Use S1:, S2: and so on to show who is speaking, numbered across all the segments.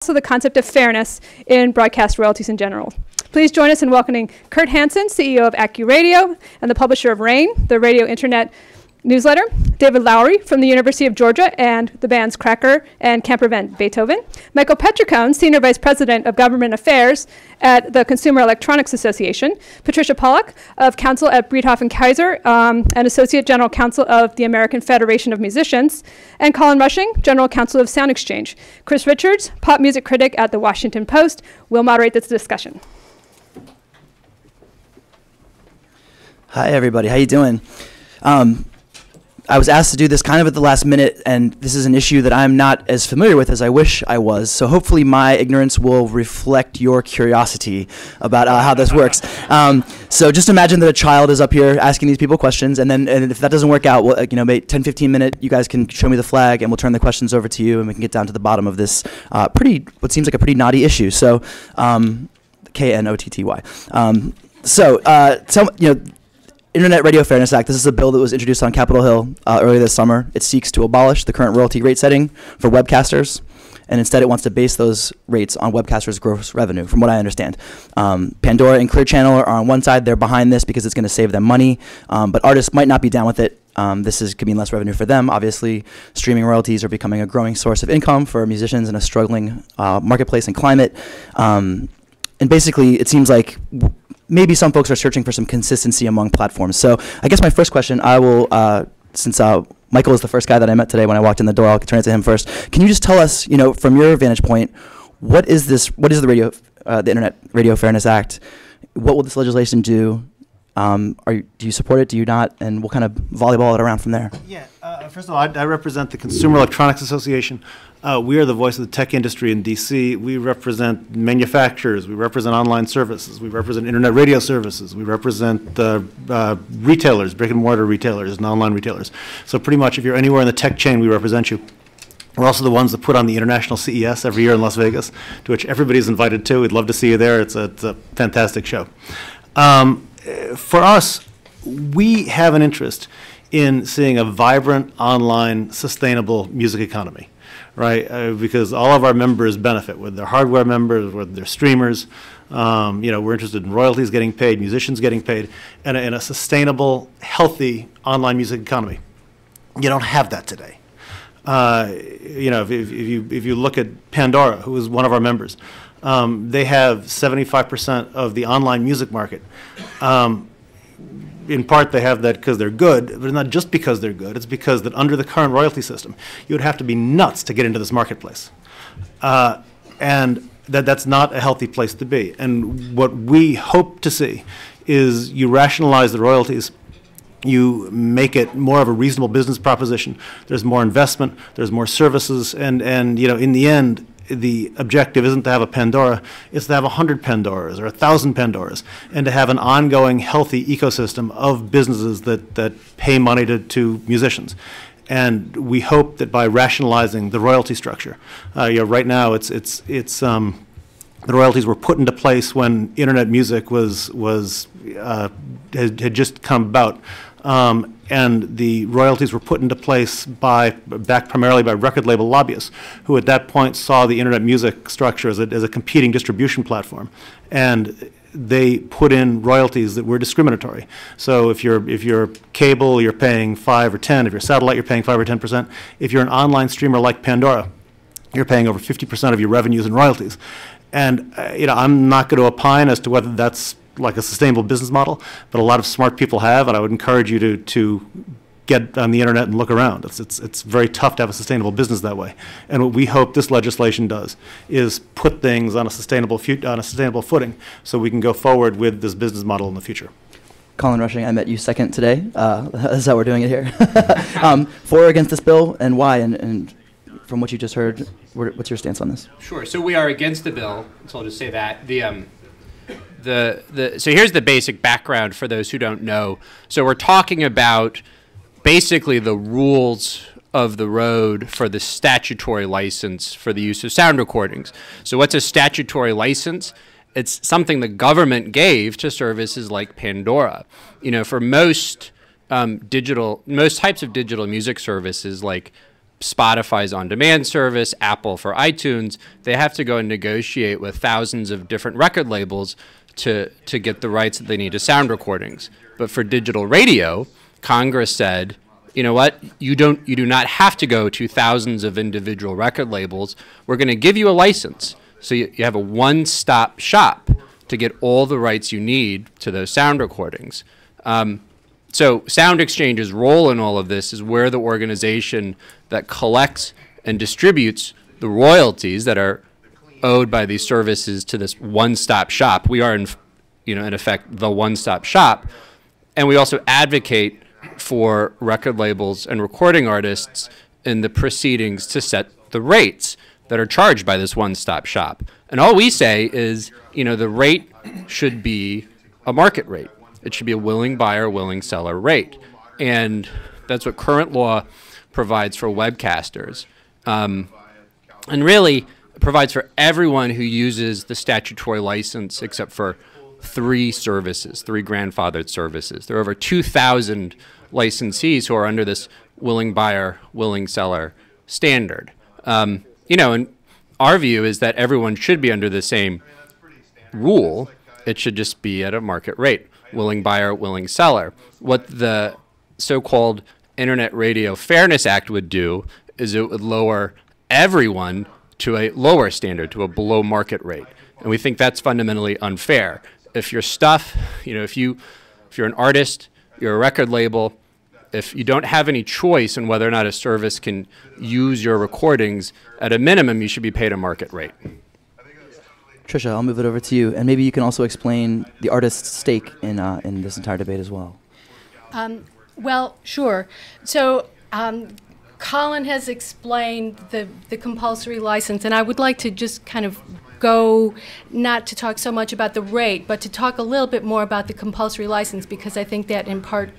S1: also the concept of fairness in broadcast royalties in general. Please join us in welcoming Kurt Hansen, CEO of AccuRadio and the publisher of RAIN, the radio internet newsletter, David Lowery from the University of Georgia and the bands Cracker and Can't Prevent Beethoven, Michael Petricone, Senior Vice President of Government Affairs at the Consumer Electronics Association, Patricia Pollock of Counsel at Breedhoff & Kaiser and Associate General Counsel of the American Federation of Musicians, and Colin Rushing, General Counsel of Sound Exchange. Chris Richards, pop music critic at the Washington Post, will moderate this discussion.
S2: Hi, everybody. How you doing? I was asked to do this kind of at the last minute, and this is an issue that I'm not as familiar with as I wish I was. So hopefully my ignorance will reflect your curiosity about how this works. So just imagine that a child is up here asking these people questions, and if that doesn't work out, well, maybe 10, 15 minute, you guys can show me the flag, and we'll turn the questions over to you, and we can get down to the bottom of this what seems like a pretty knotty issue. So, Knotty. Internet Radio Fairness Act, this is a bill that was introduced on Capitol Hill earlier this summer. It seeks to abolish the current royalty rate setting for webcasters, and instead it wants to base those rates on webcasters' gross revenue, from what I understand. Pandora and Clear Channel are on one side. They're behind this because it's going to save them money, but artists might not be down with it. Could mean less revenue for them. Obviously, streaming royalties are becoming a growing source of income for musicians in a struggling marketplace and climate. And basically, it seems like maybe some folks are searching for some consistency among platforms. So I guess my first question, I will, since Michael is the first guy that I met today when I walked in the door, I'll turn it to him first. Can you just tell us, from your vantage point, what is the Internet Radio Fairness Act? What will this legislation do? Do you support it? Do you not? And we'll kind of volleyball it around from there.
S3: Yeah. First of all, I represent the Consumer Electronics Association. We are the voice of the tech industry in D.C. We represent manufacturers. We represent online services. We represent internet radio services. We represent retailers, brick-and-mortar retailers and online retailers. So pretty much if you're anywhere in the tech chain, we represent you. We're also the ones that put on the International CES every year in Las Vegas, to which everybody's invited to. We'd love to see you there. It's a fantastic show. For us, we have an interest in seeing a vibrant, online, sustainable music economy, right? Because all of our members benefit, whether they're hardware members, whether they're streamers. We're interested in royalties getting paid, musicians getting paid, and in a sustainable, healthy online music economy. You don't have that today. If you look at Pandora, who is one of our members, they have 75% of the online music market. In part, they have that because they're good, but not just because they're good. It's because that under the current royalty system, you would have to be nuts to get into this marketplace. And that's not a healthy place to be. And what we hope to see is you rationalize the royalties, you make it more of a reasonable business proposition. There's more investment, there's more services, and in the end, the objective isn't to have a Pandora, it's to have 100 Pandoras or 1,000 Pandoras, and to have an ongoing healthy ecosystem of businesses that pay money to musicians. And we hope that by rationalizing the royalty structure, right now the royalties were put into place when internet music had just come about. And the royalties were put into place back primarily by record label lobbyists, who at that point saw the internet music structure as a competing distribution platform, and they put in royalties that were discriminatory. So if you're cable, you're paying 5 or 10. If you're satellite, you're paying 5 or 10%. If you're an online streamer like Pandora, you're paying over 50% of your revenues in royalties. And I'm not going to opine as to whether that's like a sustainable business model, but a lot of smart people have, and I would encourage you to get on the internet and look around. It's very tough to have a sustainable business that way. And what we hope this legislation does is put things on a sustainable footing, so we can go forward with this business model in the future.
S2: Colin Rushing, I met you second today. That's how we're doing it here. For or against this bill, and why? And from what you just heard, what's your stance on this?
S4: Sure. So we are against the bill. So I'll just say that so here's the basic background for those who don't know. So we're talking about basically the rules of the road for the statutory license for the use of sound recordings. So what's a statutory license? It's something the government gave to services like Pandora. For most types of digital music services like Spotify's on-demand service, Apple for iTunes, they have to go and negotiate with thousands of different record labels to get the rights that they need to sound recordings. But for digital radio, Congress said, you know what, you do not have to go to thousands of individual record labels. We're going to give you a license. So you have a one-stop shop to get all the rights you need to those sound recordings. So Sound Exchange's role in all of this is we're the organization that collects and distributes the royalties that are owed by these services to this one-stop shop. We are, in effect, the one-stop shop. And we also advocate for record labels and recording artists in the proceedings to set the rates that are charged by this one-stop shop. And all we say is, the rate should be a market rate. It should be a willing buyer, willing seller rate. And that's what current law provides for webcasters. And really, it provides for everyone who uses the statutory license except for three grandfathered services. There are over 2,000 licensees who are under this willing buyer, willing seller standard. And our view is that everyone should be under the same rule. It should just be at a market rate, willing buyer, willing seller. What the so-called Internet Radio Fairness Act would do is it would lower everyone to a lower standard, to a below market rate. And we think that's fundamentally unfair. If your stuff, if you're an artist, you're a record label, if you don't have any choice in whether or not a service can use your recordings, at a minimum, you should be paid a market rate.
S2: Tricia, I'll move it over to you, and maybe you can also explain the artist's stake in this entire debate as well.
S5: Well, sure. So Colin has explained the compulsory license, and I would like to just kind of go, not to talk so much about the rate, but to talk a little bit more about the compulsory license, because I think that in part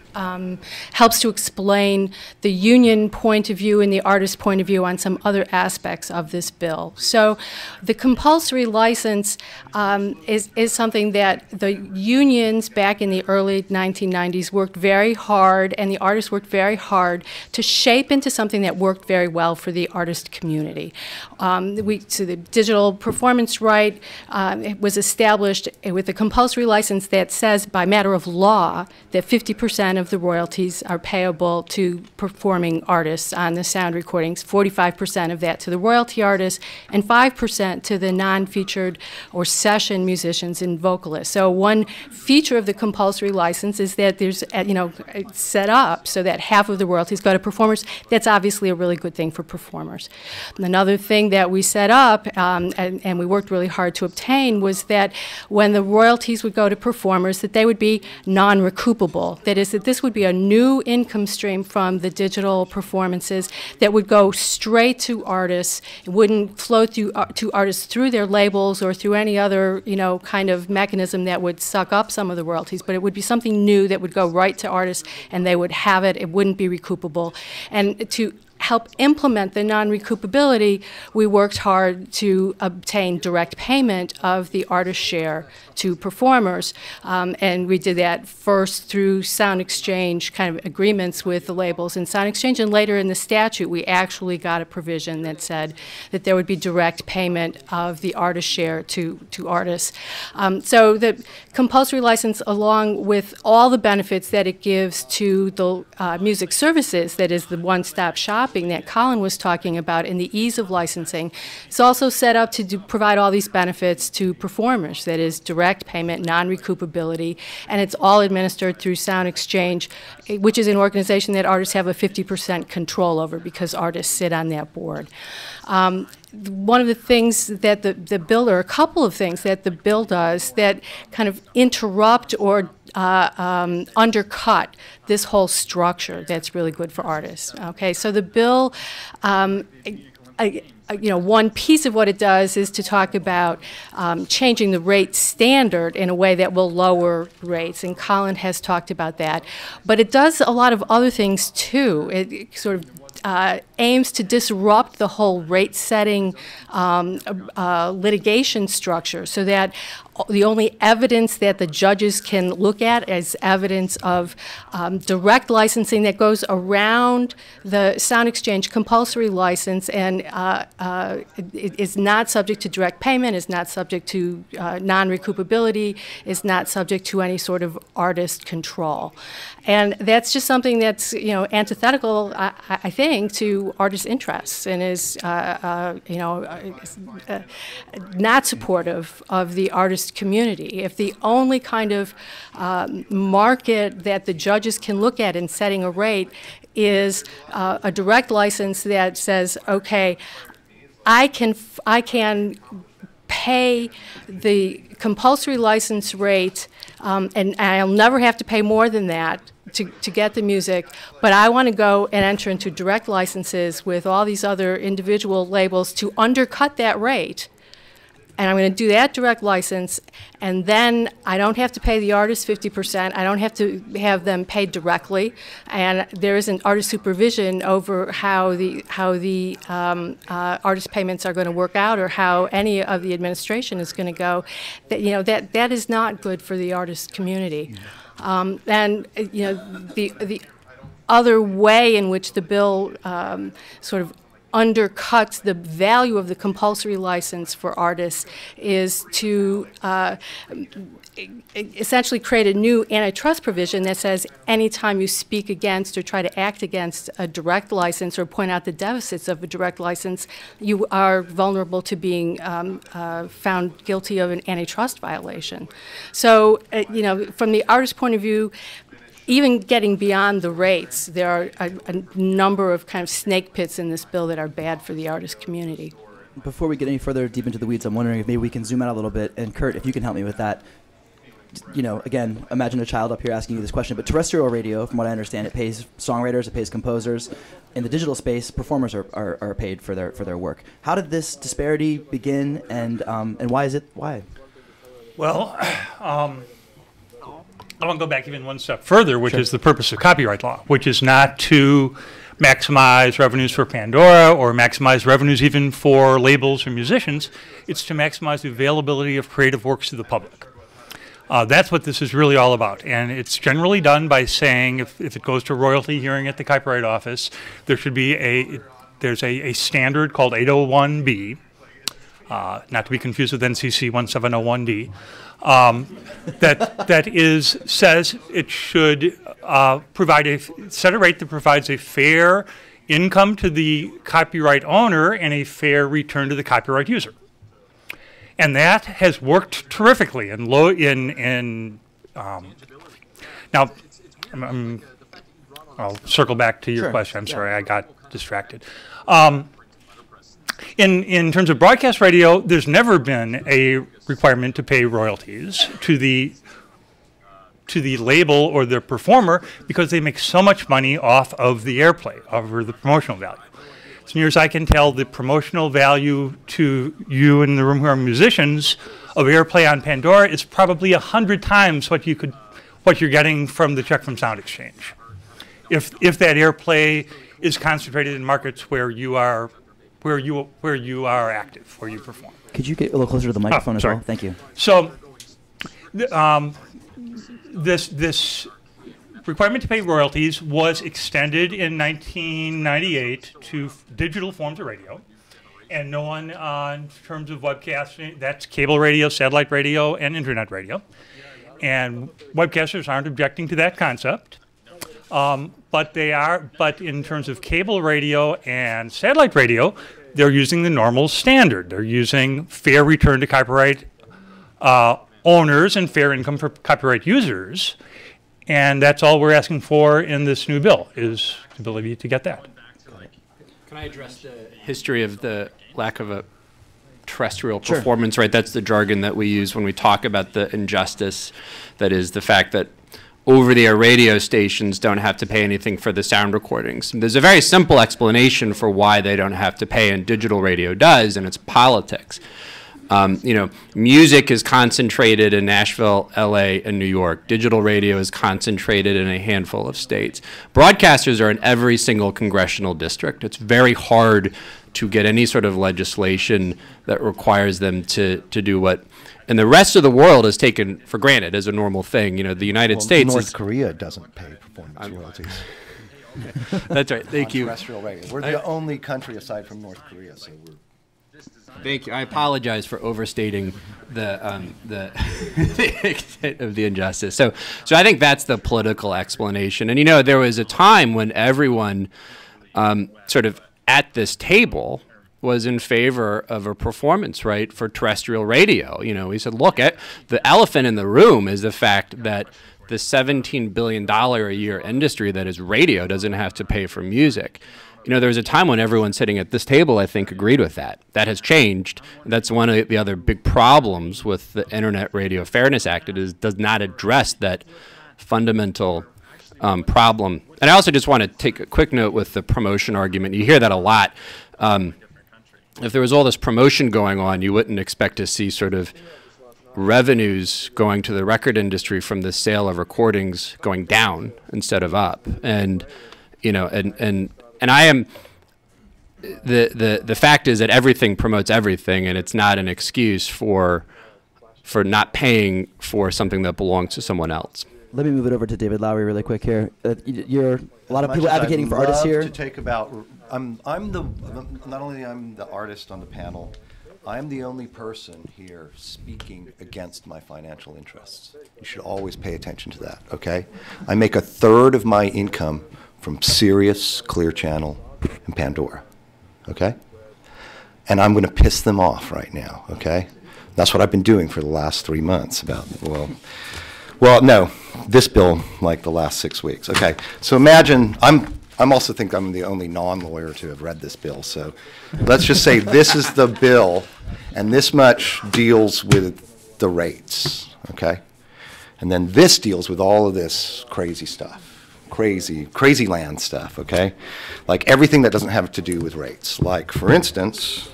S5: helps to explain the union point of view and the artist's point of view on some other aspects of this bill. So the compulsory license is something that the unions back in the early 1990s worked very hard, and the artists worked very hard to shape into something that worked very well for the artist community. So the digital performance right was established with a compulsory license that says by matter of law that 50% of the royalties are payable to performing artists on the sound recordings, 45% of that to the royalty artists, and 5% to the non-featured or session musicians and vocalists. So one feature of the compulsory license is that there's, it's set up so that half of the royalties go to performers. That's obviously a really good thing for performers. Another thing that we set up, and we worked really hard to obtain, was that when the royalties would go to performers, that they would be non-recoupable. That is, that this would be a new income stream from the digital performances that would go straight to artists. It wouldn't flow through to artists through their labels or through any other, kind of mechanism that would suck up some of the royalties, but it would be something new that would go right to artists, and they would have it. It wouldn't be recoupable. And to help implement the non-recoupability, we worked hard to obtain direct payment of the artist share to performers. And we did that first through Sound Exchange kind of agreements with the labels in Sound Exchange, and later in the statute we actually got a provision that said that there would be direct payment of the artist share to artists. So the compulsory license, along with all the benefits that it gives to the music services, that is the one-stop shopping that Colin was talking about, and the ease of licensing, is also set up to provide all these benefits to performers, that is direct payment, non-recoupability, and it's all administered through Sound Exchange, which is an organization that artists have a 50% control over because artists sit on that board. One of the things that the bill, or a couple of things that the bill does that kind of interrupt or undercut this whole structure that's really good for artists. Okay, so the bill, one piece of what it does is to talk about changing the rate standard in a way that will lower rates, and Colin has talked about that. But it does a lot of other things too. It sort of aims to disrupt the whole rate-setting litigation structure, so that the only evidence that the judges can look at is evidence of direct licensing that goes around the Sound Exchange compulsory license and is not subject to direct payment, is not subject to non-recoupability, is not subject to any sort of artist control. And that's just something that's, antithetical, I think, to artists' interests, and is, not supportive of the artist community. If the only kind of market that the judges can look at in setting a rate is a direct license that says, okay, I can pay the compulsory license rate, and I'll never have to pay more than that to get the music, but I want to go and enter into direct licenses with all these other individual labels to undercut that rate. And I'm going to do that direct license, and then I don't have to pay the artist 50%. I don't have to have them paid directly, and there isn't artist supervision over how the artist payments are going to work out, or how any of the administration is going to go. That is not good for the artist community. The other way in which the bill sort of undercuts the value of the compulsory license for artists is to essentially create a new antitrust provision that says anytime you speak against or try to act against a direct license or point out the deficits of a direct license, you are vulnerable to being found guilty of an antitrust violation. So, from the artist's point of view, even getting beyond the rates, there are a number of kind of snake pits in this bill that are bad for the artist community.
S2: Before we get any further deep into the weeds, I'm wondering if maybe we can zoom out a little bit. And Kurt, if you can help me with that. Again, imagine a child up here asking you this question, but terrestrial radio, from what I understand, it pays songwriters, it pays composers. In the digital space, performers are paid for their work. How did this disparity begin, and why is it? Why?
S6: Well, I want to go back even one step further, which is the purpose of copyright law, which is not to maximize revenues for Pandora or maximize revenues even for labels or musicians. It's to maximize the availability of creative works to the public. That's what this is really all about. And it's generally done by saying if it goes to royalty hearing at the Copyright Office, there should be there's a standard called 801B, not to be confused with NCC 1701D. Says it should provide a set a rate that provides a fair income to the copyright owner and a fair return to the copyright user. And that has worked terrifically. And now, I'll circle back to your question. I'm sorry, I got distracted. In terms of broadcast radio, there's never been a requirement to pay royalties to the label or the performer because they make so much money off of the airplay, over the promotional value. As near as I can tell, the promotional value to you in the room who are musicians of airplay on Pandora is probably 100 times what you're getting from the check from Sound Exchange. If that airplay is concentrated in markets where you are active, where you perform.
S2: Could you get a little closer to the microphone as
S6: sorry.
S2: well? Thank you.
S6: So, this requirement to pay royalties was extended in 1998 to digital forms of radio, and no one, in terms of webcasting, that's cable radio, satellite radio, and internet radio, and webcasters aren't objecting to that concept. But in terms of cable radio and satellite radio, they're using the normal standard. They're using fair return to copyright owners and fair income for copyright users. And that's all we're asking for in this new bill, is the ability to get that.
S4: Can I address the history of the lack of a terrestrial performance right? That's the jargon that we use when we talk about the injustice. That is the fact that over-the-air radio stations don't have to pay anything for the sound recordings. There's a very simple explanation for why they don't have to pay and digital radio does, and it's politics. Music is concentrated in Nashville, LA, and New York. Digital radio is concentrated in a handful of states. Broadcasters are in every single congressional district. It's very hard to get any sort of legislation that requires them to do what in the rest of the world is taken for granted as a normal thing. The United States
S7: North Korea doesn't pay performance royalties.
S4: That's right. Thank you.
S7: Terrestrial radio. We're the only country aside from North Korea, so we're.
S4: Thank you. I apologize for overstating the extent of the injustice. So I think that's the political explanation. And there was a time when everyone sort of at this table was in favor of a performance right for terrestrial radio. We said, look, the elephant in the room is the fact that the $17 billion a year industry that is radio doesn't have to pay for music. There was a time when everyone sitting at this table, I think, agreed with that. That has changed. That's one of the other big problems with the Internet Radio Fairness Act. It does not address that fundamental problem. And I also just want to take a quick note with the promotion argument. You hear that a lot. If there was all this promotion going on, you wouldn't expect to see sort of revenues going to the record industry from the sale of recordings going down instead of up. And I am the fact is that everything promotes everything, and it's not an excuse for not paying for something that belongs to someone else.
S2: Let me move it over to David Lowery really quick here. You're a lot of people advocating for artists here.
S7: I'm not only I'm the artist on the panel, I'm the only person here speaking against my financial interests. You should always pay attention to that, okay? I make a third of my income from Sirius, Clear Channel, and Pandora, okay? And I'm going to piss them off right now, okay? That's what I've been doing for the last 3 months well, no, this bill, like the last 6 weeks, okay? So imagine, I'm also think I'm the only non-lawyer to have read this bill, so let's just say this is the bill, and this much deals with the rates, okay? And then this deals with all of this crazy stuff. Crazy land stuff, okay? Like everything that doesn't have to do with rates. Like, for instance,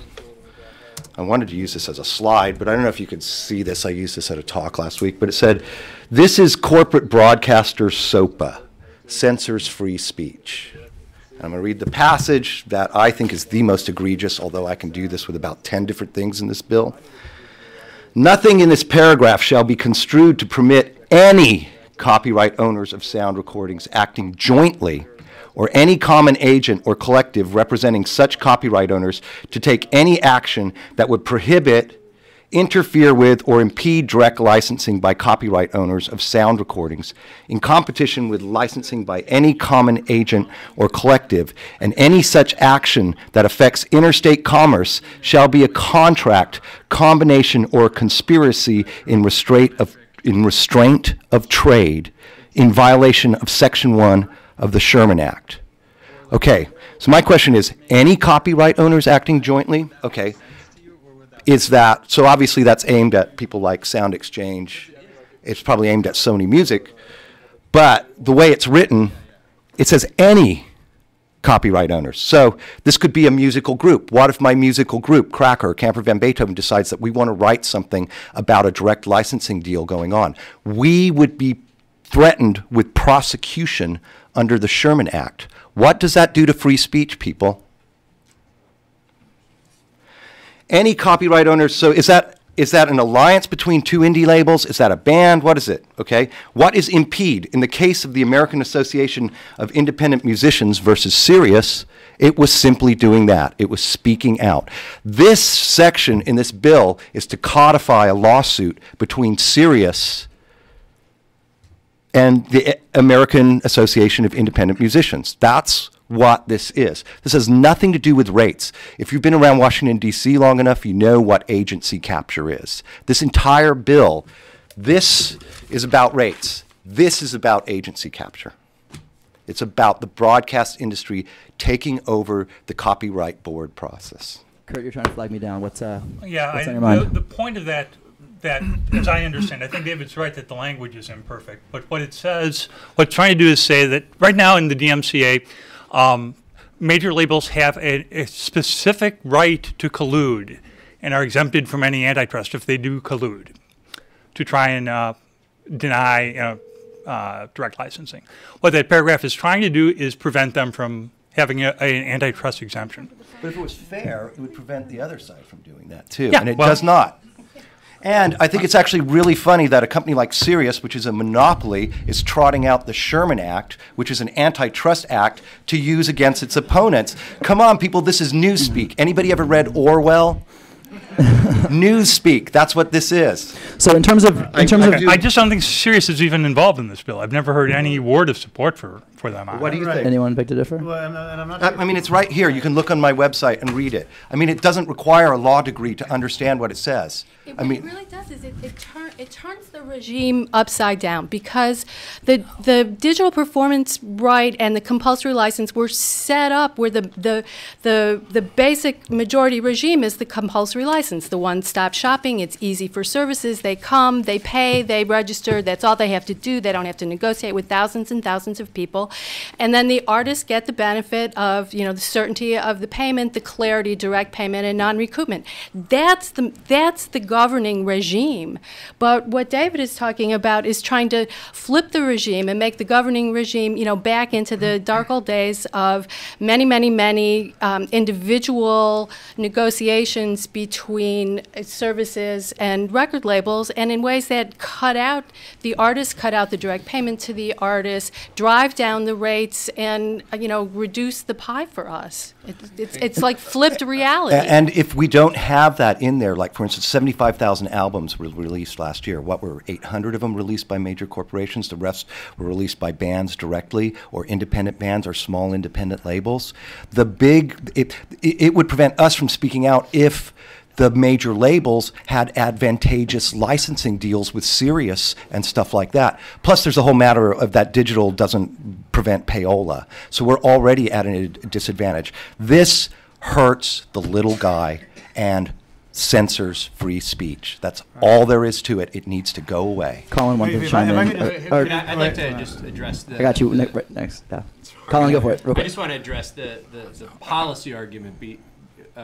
S7: I wanted to use this as a slide, but I don't know if you could see this. I used this at a talk last week, but it said, this is corporate broadcaster SOPA, censors free speech. And I'm going to read the passage that I think is the most egregious, although I can do this with about 10 different things in this bill. Nothing in this paragraph shall be construed to permit any copyright owners of sound recordings acting jointly or any common agent or collective representing such copyright owners to take any action that would prohibit, interfere with, or impede direct licensing by copyright owners of sound recordings in competition with licensing by any common agent or collective, and any such action that affects interstate commerce shall be a contract, combination, or conspiracy in restraint of trade in violation of Section 1 of the Sherman Act. Okay, so my question is, any copyright owners acting jointly? Okay, is that, so obviously that's aimed at people like Sound Exchange. It's probably aimed at Sony Music, but the way it's written, it says any copyright owners. So this could be a musical group. What if my musical group, Cracker, Camper Van Beethoven, decides that we want to write something about a direct licensing deal going on? We would be threatened with prosecution under the Sherman Act. What does that do to free speech, people? Any copyright owners, so is that an alliance between two indie labels? Is that a band? What is it? Okay. What is impede? In the case of the American Association of Independent Musicians versus Sirius, it was simply doing that. It was speaking out. This section in this bill is to codify a lawsuit between Sirius and the American Association of Independent Musicians. That's what this is. This has nothing to do with rates. If you've been around Washington, D.C. long enough, you know what agency capture is. This entire bill, this is about rates. This is about agency capture. It's about the broadcast industry taking over the copyright board process.
S2: Kurt, you're trying to flag me down. What's on
S6: Yeah,
S2: your mind?
S6: the point of that, as I understand, I think David's right that the language is imperfect. But what it says, what it's trying to do is say that right now in the DMCA, major labels have a specific right to collude. and are exempted from any antitrust if they do collude to try and deny direct licensing. What that paragraph is trying to do is prevent them from having an antitrust exemption.
S7: But if it was fair, it would prevent the other side from doing that too,
S6: Yeah,
S7: and it
S6: well-
S7: does not. And I think it's actually really funny that a company like Sirius, which is a monopoly, is trotting out the Sherman Act, which is an antitrust act, to use against its opponents. Come on, people, this is newspeak. Anybody ever read Orwell? Newspeak, that's what this is.
S2: So in terms of
S6: I just don't think Sirius is even involved in this bill. I've never heard any word of support for them.
S7: What do you think?
S2: anyone beg to differ?
S3: Well, I'm not
S7: I mean, it's right here. You can look on my website and read it. I mean, it doesn't require a law degree to understand what it says. I mean,
S5: What it really does is it turns the regime upside down, because the digital performance right and the compulsory license were set up where the basic majority regime is the compulsory license, the one-stop shopping. It's easy for services. They come, they pay, they register. That's all they have to do. They don't have to negotiate with thousands and thousands of people. And then the artists get the benefit of, the certainty of the payment, the clarity, direct payment, and non-recoupment. That's the governing regime. But what David is talking about is trying to flip the regime and make the governing regime, back into the dark old days of many, many, many individual negotiations between services and record labels, and in ways that cut out the artists, cut out the direct payment to the artists, drive down the rates, and reduce the pie for us. It's like flipped reality.
S7: and if we don't have that in there, like for instance, 75,000 albums were released last year. What were 800 of them released by major corporations? The rest were released by bands directly, or independent bands, or small independent labels. It would prevent us from speaking out if the major labels had advantageous licensing deals with Sirius and stuff like that. Plus, there's a whole matter of that digital doesn't prevent payola. So we're already at a disadvantage. This hurts the little guy and censors free speech. That's all there is to it. It needs to go away.
S2: Colin wanted to chime in.
S4: I'd like to just address the.
S2: I got you right next. Yeah. Colin, go for it. Real
S4: I
S2: quick.
S4: just want to address the policy argument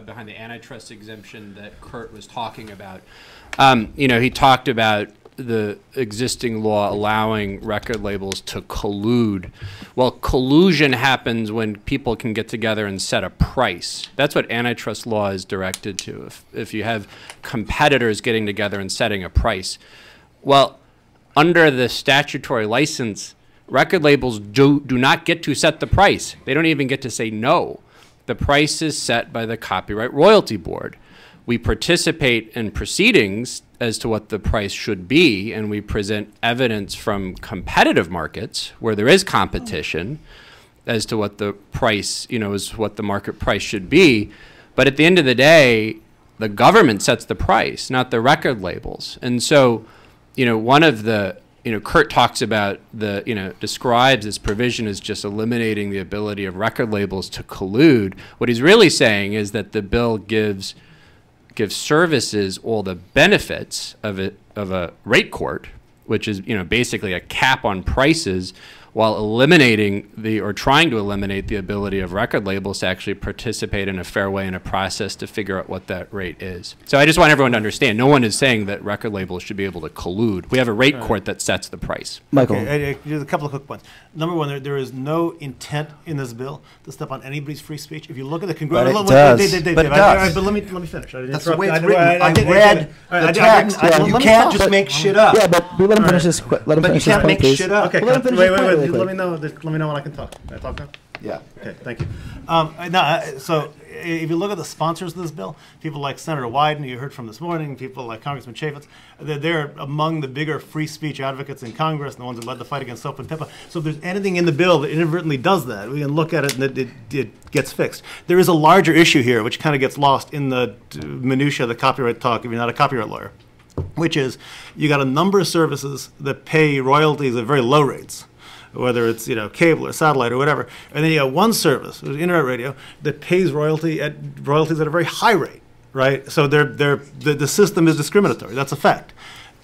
S4: behind the antitrust exemption that Kurt was talking about. He talked about the existing law allowing record labels to collude. Well, collusion happens when people can get together and set a price. That's what antitrust law is directed to. If you have competitors getting together and setting a price. Well, under the statutory license, record labels do not get to set the price. They don't even get to say no. The price is set by the Copyright Royalty Board. We participate in proceedings as to what the price should be, and we present evidence from competitive markets where there is competition as to what the price, is what the market price should be. But at the end of the day, the government sets the price, not the record labels. And so, one of the, Kurt talks about describes this provision as just eliminating the ability of record labels to collude. What he's really saying is that the bill gives services all the benefits of a rate court, which is basically a cap on prices, while eliminating trying to eliminate the ability of record labels to actually participate in a fair way in a process to figure out what that rate is. So I just want everyone to understand, no one is saying that record labels should be able to collude. We have a rate court that sets the price.
S2: Michael.
S3: Okay, there's a couple of quick points. Number one, there is no intent in this bill to step on anybody's free speech. If you look at the congressional,
S7: But it does.
S3: But let me finish. I didn't
S7: That's the
S3: interrupt
S7: way
S3: you.
S7: it's written. I read the text. You can't just make shit up.
S2: Yeah, but we let him finish this. Let him
S7: But you
S2: finish his
S7: can't
S2: point,
S7: make
S2: please.
S7: shit up.
S3: Okay,
S2: Let him finish
S3: wait,
S2: his point really
S3: let
S2: quick.
S3: me know when I can talk. Can I talk now?
S7: Yeah.
S3: Okay, thank you. So if you look at the sponsors of this bill, people like Senator Wyden, you heard from this morning, people like Congressman Chaffetz, they're among the bigger free speech advocates in Congress, and the ones that led the fight against Soap and Pippa. So if there's anything in the bill that inadvertently does that, we can look at it and it gets fixed. There is a larger issue here, which kind of gets lost in the minutia of the copyright talk if you're not a copyright lawyer, which is you got a number of services that pay royalties at very low rates, whether it's cable or satellite or whatever, and then you have one service, which is internet radio, that pays royalties at a very high rate, right? So the system is discriminatory. That's a fact.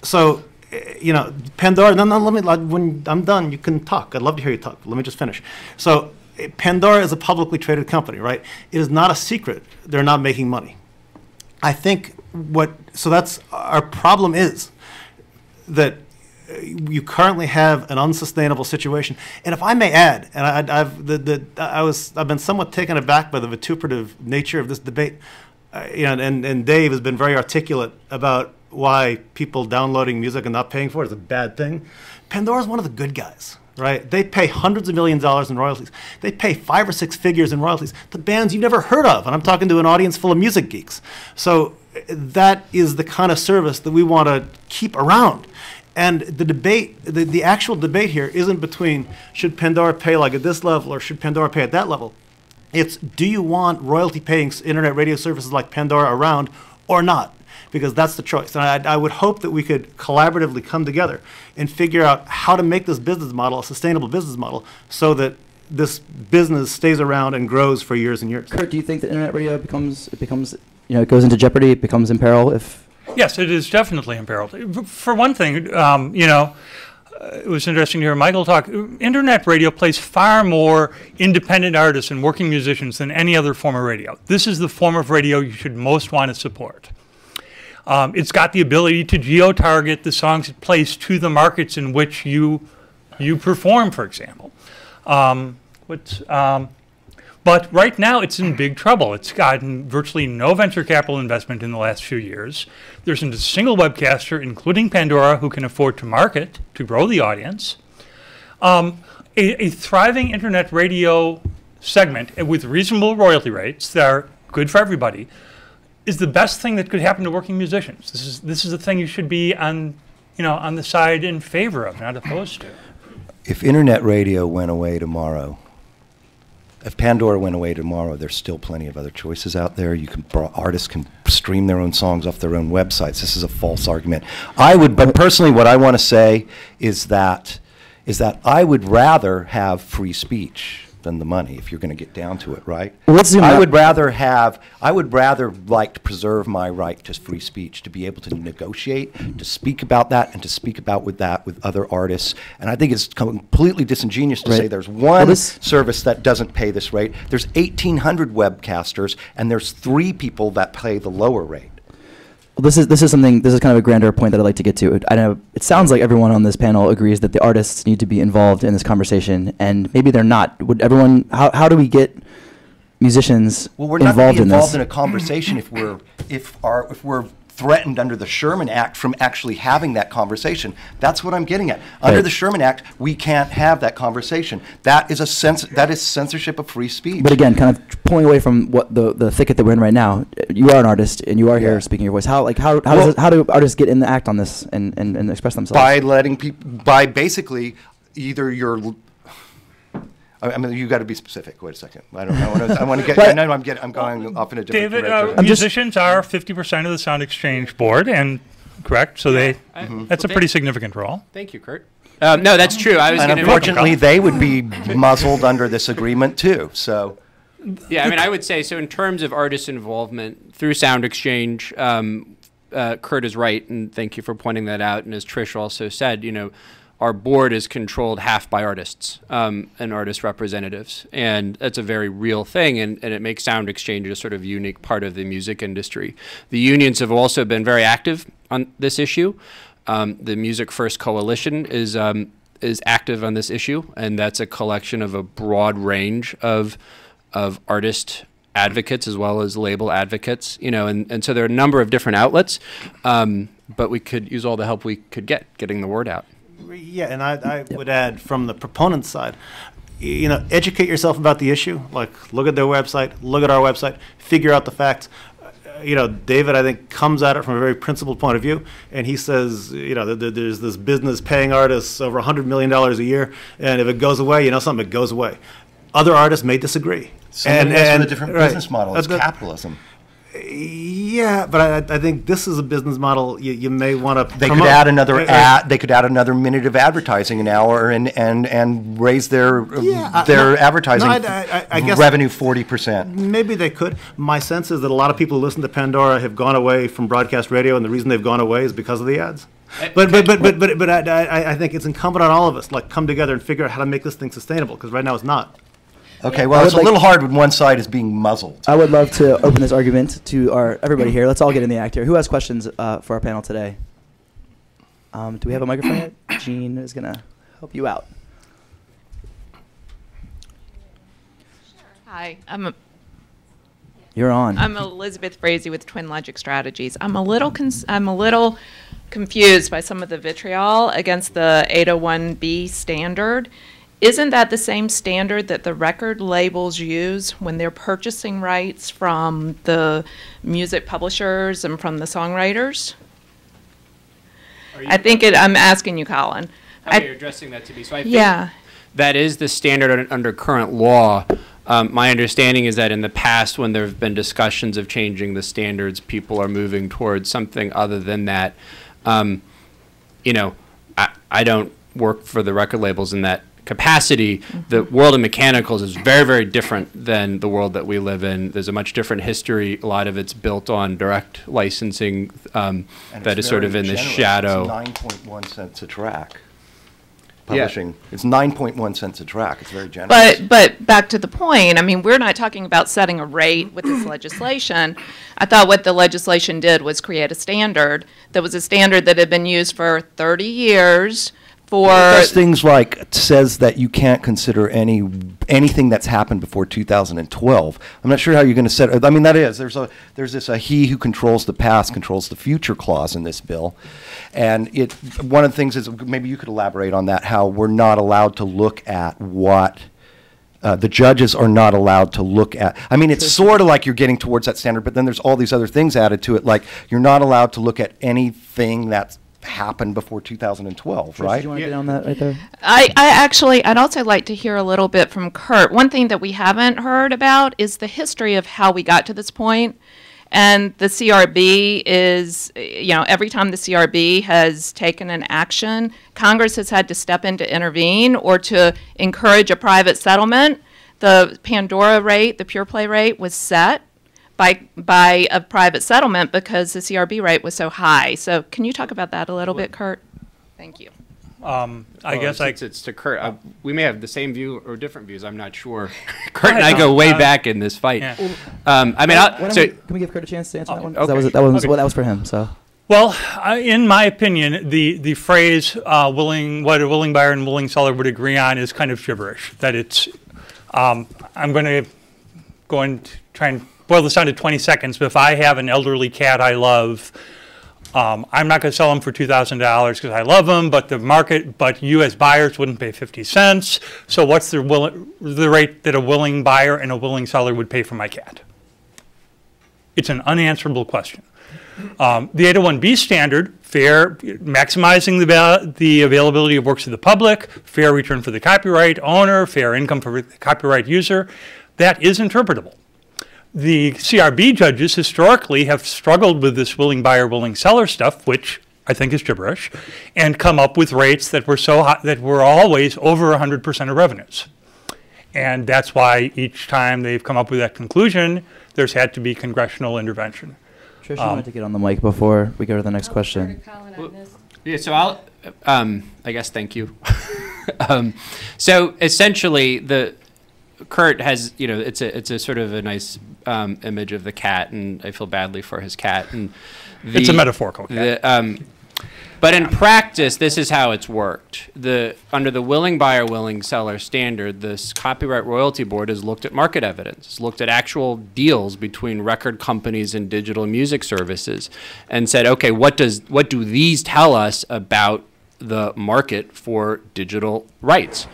S3: So Pandora. No, let me. When I'm done, you can talk. I'd love to hear you talk. But let me just finish. So Pandora is a publicly traded company, right? It is not a secret they're not making money. I think so that's our problem is that you currently have an unsustainable situation. And if I may add, and I've been somewhat taken aback by the vituperative nature of this debate. And Dave has been very articulate about why people downloading music and not paying for it is a bad thing. Pandora's one of the good guys, right? They pay hundreds of millions of dollars in royalties. They pay 5 or 6 figures in royalties to bands you've never heard of. And I'm talking to an audience full of music geeks. So that is the kind of service that we want to keep around. And the debate, the actual debate here isn't between should Pandora pay like at this level or should Pandora pay at that level. It's do you want royalty-paying internet radio services like Pandora around or not? Because that's the choice. And I would hope that we could collaboratively come together and figure out how to make this business model a sustainable business model so that this business stays around and grows for years and years.
S2: Kurt, do you think that internet radio becomes it goes into jeopardy, it becomes in peril if?
S6: Yes, it is definitely imperiled. For one thing, it was interesting to hear Michael talk. Internet radio plays far more independent artists and working musicians than any other form of radio. This is the form of radio you should most want to support. It's got the ability to geo-target the songs it plays to the markets in which you perform, for example. But right now it's in big trouble. It's gotten virtually no venture capital investment in the last few years. There isn't a single webcaster, including Pandora, who can afford to market, to grow the audience. A thriving internet radio segment with reasonable royalty rates that are good for everybody is the best thing that could happen to working musicians. This is the thing you should be on the side in favor of, not opposed to.
S7: If internet radio went away tomorrow, if Pandora went away tomorrow, there's still plenty of other choices out there. Artists can stream their own songs off their own websites. This is a false argument. But personally, what I want to say is that I would rather have free speech than the money, if you're going to get down to it, right? I would rather like to preserve my right to free speech, to be able to negotiate, to speak about that, and to speak about with other artists. And I think it's completely disingenuous to say there's one service that doesn't pay this rate. There's 1,800 webcasters, and there's 3 people that pay the lower rate.
S2: Well, this is kind of a grander point that I'd like to get to. I know it sounds like everyone on this panel agrees that the artists need to be involved in this conversation, and maybe they're not. Would everyone? How do we get musicians involved in this?
S7: Well, we're not going to be involved in a conversation if we're threatened under the Sherman Act from actually having that conversation. That's what I'm getting at. Under the Sherman Act, we can't have that conversation. That is censorship of free speech.
S2: But again, kind of pulling away from what the thicket that we're in right now, you are an artist and you are here speaking your voice. How do artists get in the act on this and express themselves?
S7: By basically either you're. I mean, you got to be specific. Wait a second. I don't know. I want to get. I know I'm going off in a different direction.
S6: David, musicians are 50% of the Sound Exchange board, and correct. So that's a pretty significant role.
S4: Thank you, Kurt. No, that's true.
S7: And unfortunately, they would be muzzled under this agreement too. So.
S4: Yeah, I mean, I would say so. In terms of artist involvement through Sound Exchange, Kurt is right, and thank you for pointing that out. And as Trish also said, our board is controlled half by artists and artist representatives. And that's a very real thing, and it makes Sound Exchange a sort of unique part of the music industry. The unions have also been very active on this issue. The Music First Coalition is active on this issue, and that's a collection of a broad range of artist advocates as well as label advocates, and so there are a number of different outlets, but we could use all the help we could getting the word out.
S3: Yeah, and I would add from the proponent side, educate yourself about the issue. Like, look at their website, look at our website, figure out the facts. David, I think, comes at it from a very principled point of view, and he says, there's this business paying artists over $100 million a year, and if it goes away, something, it goes away. Other artists may disagree.
S7: And with a different business model. It's capitalism.
S3: Yeah, but I think this is a business model you may want to.
S7: They could add another ad. They could add another minute of advertising an hour and raise their advertising
S3: I guess
S7: revenue 40%.
S3: Maybe they could. My sense is that a lot of people who listen to Pandora have gone away from broadcast radio, and the reason they've gone away is because of the ads. But I think it's incumbent on all of us, come together and figure out how to make this thing sustainable, because right now it's not.
S7: Okay, well, it's a little hard when one side is being muzzled.
S2: I would love to open this argument to everybody here. Let's all get in the act here. Who has questions for our panel today? Do we have a microphone yet? Jean is going to help you out.
S8: Hi,
S2: You're on.
S8: I'm Elizabeth Frazee with Twin Logic Strategies. I'm a little confused by some of the vitriol against the 801B standard. Isn't that the same standard that the record labels use when they're purchasing rights from the music publishers and from the songwriters? I'm asking you, Colin.
S4: You're addressing that to me. So I think
S8: Yeah.
S4: that is the standard under current law. My understanding is that in the past, when there have been discussions of changing the standards, people are moving towards something other than that. You know, I don't work for the record labels in that capacity. The world of mechanicals is very, very different than the world that we live in. There's a much different history. A lot of it's built on direct licensing that is sort of in the shadow.
S7: It's 9.1 cents a track. Publishing. It's 9.1 cents a track. It's very generous.
S8: But back to the point, I mean, we're not talking about setting a rate with this legislation. I thought what the legislation did was create a standard that was a standard that had been used for 30 years for...
S7: It does things like says that you can't consider anything that's happened before 2012. I'm not sure how you're going to set it. I mean, there's this he who controls the past controls the future clause in this bill. And one of the things is, maybe you could elaborate on that, how we're not allowed to look at what the judges are not allowed to look at. I mean, it's sort of like you're getting towards that standard, but then there's all these other things added to it, like you're not allowed to look at anything that's happened before 2012, right?
S2: Do you want to get on that right there?
S8: I'd also like to hear a little bit from Kurt. One thing that we haven't heard about is the history of how we got to this point. And the CRB is, every time the CRB has taken an action, Congress has had to step in to intervene or to encourage a private settlement. The Pandora rate, the pure play rate, was set by a private settlement because the CRB rate was so high. So can you talk about that a little bit, Kurt? Thank you.
S6: I guess
S4: it's to Kurt. We may have the same view or different views. I'm not sure. Kurt and I go way back in this fight.
S6: Yeah.
S2: Can we give Kurt a chance to answer that one? 'Cause
S4: Okay.
S2: That was for him. So.
S6: Well, in my opinion, the phrase what a willing buyer and willing seller would agree on is kind of gibberish. That it's, I'm going to go and try and boil this down to 20 seconds, but if I have an elderly cat I love, I'm not going to sell them for $2,000 because I love them, but you as buyers wouldn't pay 50 cents. So what's the rate that a willing buyer and a willing seller would pay for my cat? It's an unanswerable question. The 801B standard, fair, maximizing the availability of works to the public, fair return for the copyright owner, fair income for the copyright user, that is interpretable. The CRB judges historically have struggled with this willing buyer, willing seller stuff, which I think is gibberish, and come up with rates that were so high that were always over 100% of revenues. And that's why each time they've come up with that conclusion, there's had to be congressional intervention.
S2: Trish, you wanted to get on the mic before we go to the next question.
S4: Yeah, so I'll, I guess, thank you. So essentially, Kurt has, it's a sort of a nice image of the cat, and I feel badly for his cat. And
S6: it's a metaphorical cat.
S4: But in practice, this is how it's worked. Under the willing buyer, willing seller standard, the Copyright Royalty Board has looked at market evidence, has looked at actual deals between record companies and digital music services, and said, okay, what do these tell us about the market for digital rights?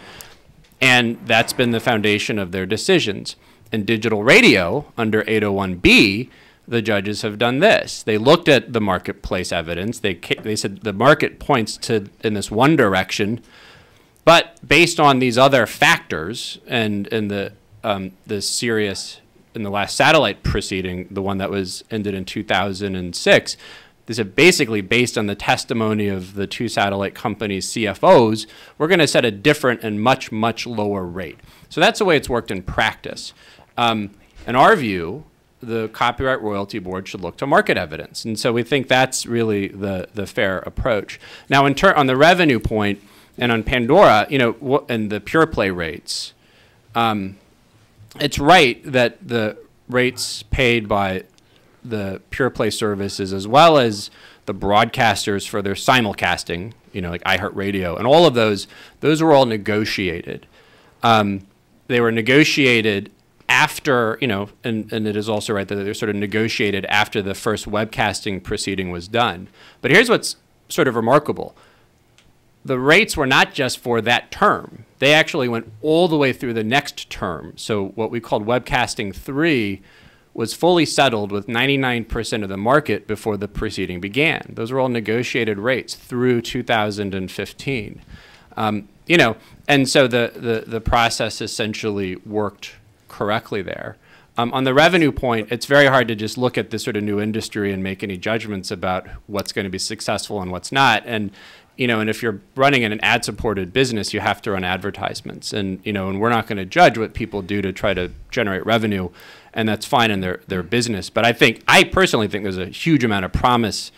S4: And that's been the foundation of their decisions. In digital radio, under 801B, the judges have done this. They looked at the marketplace evidence. They said the market points in this one direction, but based on these other factors and in the last satellite proceeding, the one that was ended in 2006, these are basically based on the testimony of the two satellite companies' CFOs. We're going to set a different and much, much lower rate. So that's the way it's worked in practice. In our view, the Copyright Royalty Board should look to market evidence. And so we think that's really the fair approach. Now, on the revenue point and on Pandora, and the pure play rates, it's right that the rates paid by the pure play services as well as the broadcasters for their simulcasting, like iHeartRadio and all of those were all negotiated. They were negotiated after, and it is also right that they're sort of negotiated after the first webcasting proceeding was done. But here's what's sort of remarkable. The rates were not just for that term. They actually went all the way through the next term. So what we called Webcasting 3 was fully settled with 99% of the market before the proceeding began. Those were all negotiated rates through 2015. And so the process essentially worked correctly there. On the revenue point, it's very hard to just look at this sort of new industry and make any judgments about what's going to be successful and what's not. And if you're running in an ad-supported business, you have to run advertisements. And we're not going to judge what people do to try to generate revenue, and that's fine in their business. But I personally think there's a huge amount of promise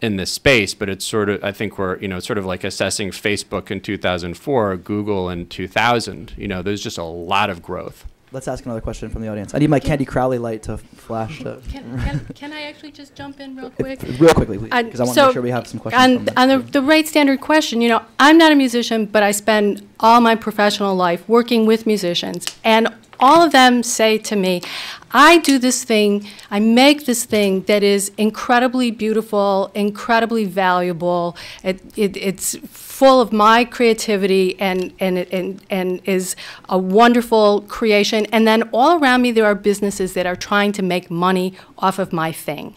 S4: in this space, but it's sort of, I think we're, sort of like assessing Facebook in 2004, Google in 2000. There's just a lot of growth.
S2: Let's ask another question from the audience. I need my Candy Crowley light to flash.
S5: Can I actually just jump in real quick?
S2: Real quickly, please, because I want to make sure we have some questions.
S5: On the rate standard question, I'm not a musician, but I spend all my professional life working with musicians, and all of them say to me, I do this thing, I make this thing that is incredibly beautiful, incredibly valuable. It's full of my creativity and is a wonderful creation. And then all around me there are businesses that are trying to make money off of my thing.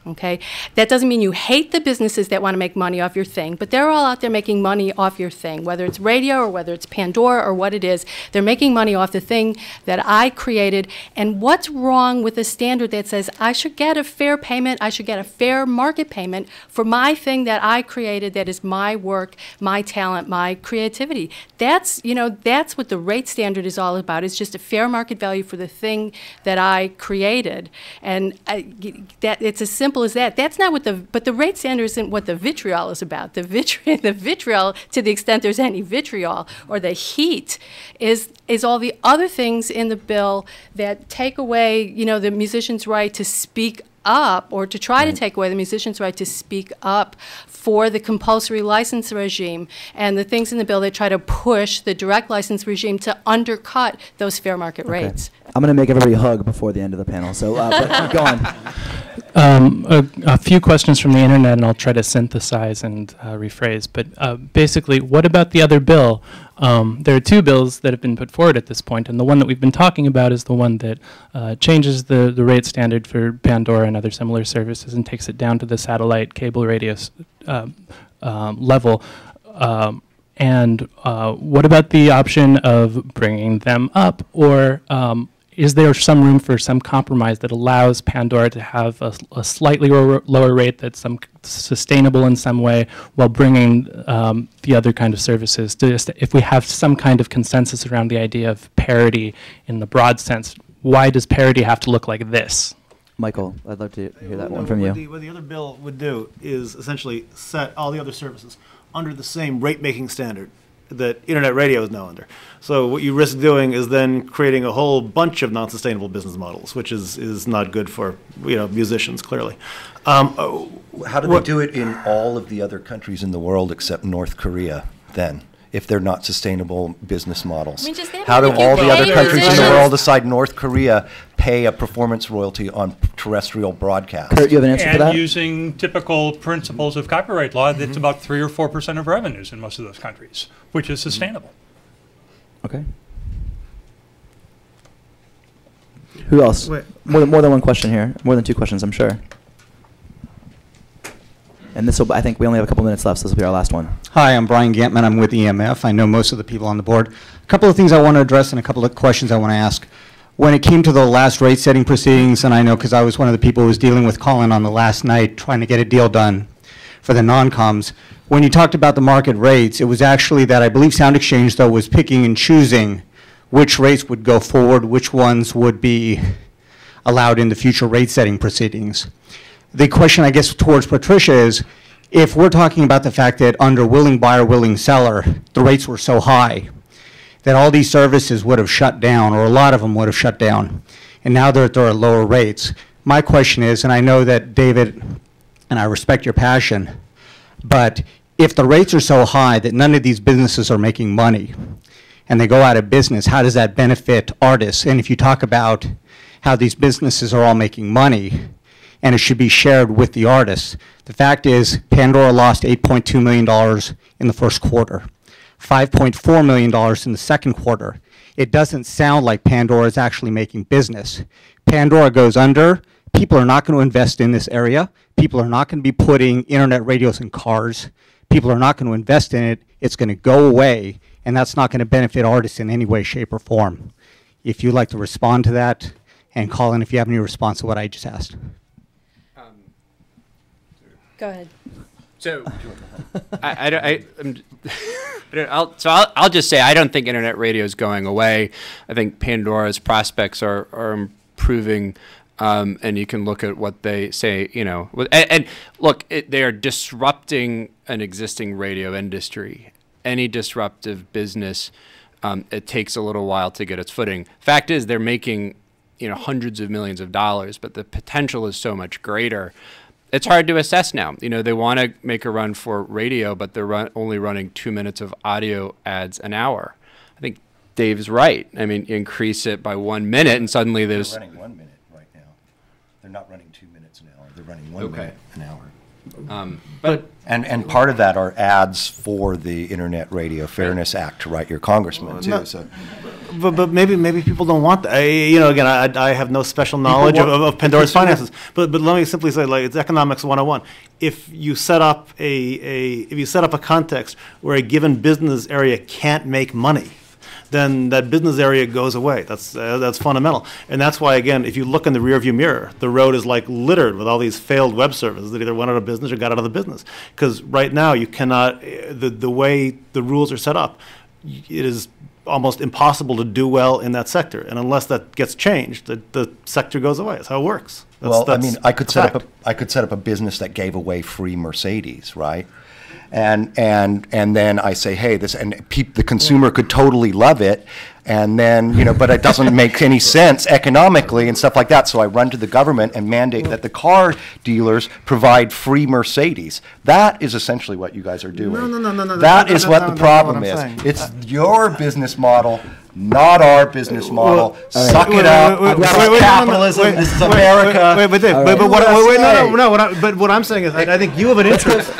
S5: Okay, that doesn't mean you hate the businesses that want to make money off your thing, but they're all out there making money off your thing, whether it's radio or whether it's Pandora or what it is. They're making money off the thing that I created. And what's wrong with a standard that says I should get a fair payment, I should get a fair market payment for my thing that I created, that is my work, my talent, my creativity? That's what the rate standard is all about. It's just a fair market value for the thing that I created, and that it's as simple as that. That's not what but the rate standard isn't what the vitriol is about. The vitriol, to the extent there's any vitriol, or the heat, is all the other things in the bill that take away, the musician's right to speak up, or to try to take away the musician's right to speak up for the compulsory license regime, and the things in the bill that try to push the direct license regime to undercut those fair market rates.
S2: I'm going to make everybody hug before the end of the panel, so but go on.
S9: A few questions from the internet, and I'll try to synthesize and rephrase. But basically, what about the other bill? There are two bills that have been put forward at this point, and the one that we've been talking about is the one that changes the rate standard for Pandora and other similar services and takes it down to the satellite cable radio level. And what about the option of bringing them up, or is there some room for some compromise that allows Pandora to have a slightly lower rate that's sustainable in some way, while bringing the other kind of services? If we have some kind of consensus around the idea of parity in the broad sense, why does parity have to look like this?
S2: Michael, I'd love to hear that one from you.
S3: What the other bill would do is essentially set all the other services under the same rate-making standard that internet radio is now under. So what you risk doing is then creating a whole bunch of non-sustainable business models, which is not good for musicians, clearly.
S7: How do they do it in all of the other countries in the world except North Korea then, if they're not sustainable business models? How do all the other countries in the world decide North Korea pay a performance royalty on terrestrial broadcast?
S2: Kurt, you have an answer for that?
S6: And using typical principles of copyright law, that's about 3 or 4% of revenues in most of those countries, which is sustainable.
S2: Okay. Who else?
S3: Wait.
S2: More than one question here. More than two questions, I'm sure. And I think we only have a couple minutes left, so this will be our last one.
S10: Hi, I'm Brian Gantman. I'm with EMF. I know most of the people on the board. A couple of things I want to address and a couple of questions I want to ask. When it came to the last rate setting proceedings, and I know because I was one of the people who was dealing with Colin on the last night trying to get a deal done for the non-coms, when you talked about the market rates, it was actually that I believe Sound Exchange, though, was picking and choosing which rates would go forward, which ones would be allowed in the future rate setting proceedings. The question, I guess, towards Patricia is, if we're talking about the fact that under willing buyer, willing seller, the rates were so high, that all these services would have shut down, or a lot of them would have shut down, and now they're at lower rates. My question is, and I know that David, and I respect your passion, but if the rates are so high that none of these businesses are making money, and they go out of business, how does that benefit artists? And if you talk about how these businesses are all making money, and it should be shared with the artists, the fact is Pandora lost $8.2 million in the first quarter, $5.4 million in the second quarter. It doesn't sound like Pandora is actually making business. Pandora goes under, people are not going to invest in this area, people are not going to be putting internet radios in cars, people are not going to invest in it, it's going to go away, and that's not going to benefit artists in any way, shape, or form. If you'd like to respond to that, and call in if you have any response to what I just asked.
S5: Go ahead.
S4: So, I'll just say I don't think internet radio is going away. I think Pandora's prospects are improving, and you can look at what they say. You know, and look, they are disrupting an existing radio industry. Any disruptive business, it takes a little while to get its footing. Fact is, they're making hundreds of millions of dollars, but the potential is so much greater. It's hard to assess now. They want to make a run for radio, but they're only running 2 minutes of audio ads an hour. I think Dave's right. I mean, you increase it by 1 minute, and suddenly there's...
S7: They're running 1 minute right now. They're not running 2 minutes an hour. They're running 1 minute an hour. And part of that are ads for the Internet Radio Fairness Act to write your congressman, too.
S3: No.
S7: So.
S3: But maybe people don't want that. Again, I have no special knowledge of Pandora's finances. But let me simply say, like, it's economics 101. If you set up a context where a given business area can't make money, then that business area goes away. That's fundamental. And that's why, again, if you look in the rearview mirror, the road is like littered with all these failed web services that either went out of business or got out of the business. Because right now you cannot, the way the rules are set up, it is almost impossible to do well in that sector. And unless that gets changed, the sector goes away. That's how it works.
S7: I could set up a business that gave away free Mercedes, right? And then I say, hey, the consumer could totally love it, and then but it doesn't make any sense economically and stuff like that. So I run to the government and mandate that the car dealers provide free Mercedes. That is essentially what you guys are doing.
S3: No.
S7: That is what the problem is. It's your business model, not our business model. Suck it up. Capitalism. This is America.
S3: But what I'm saying is, I think you have an interest.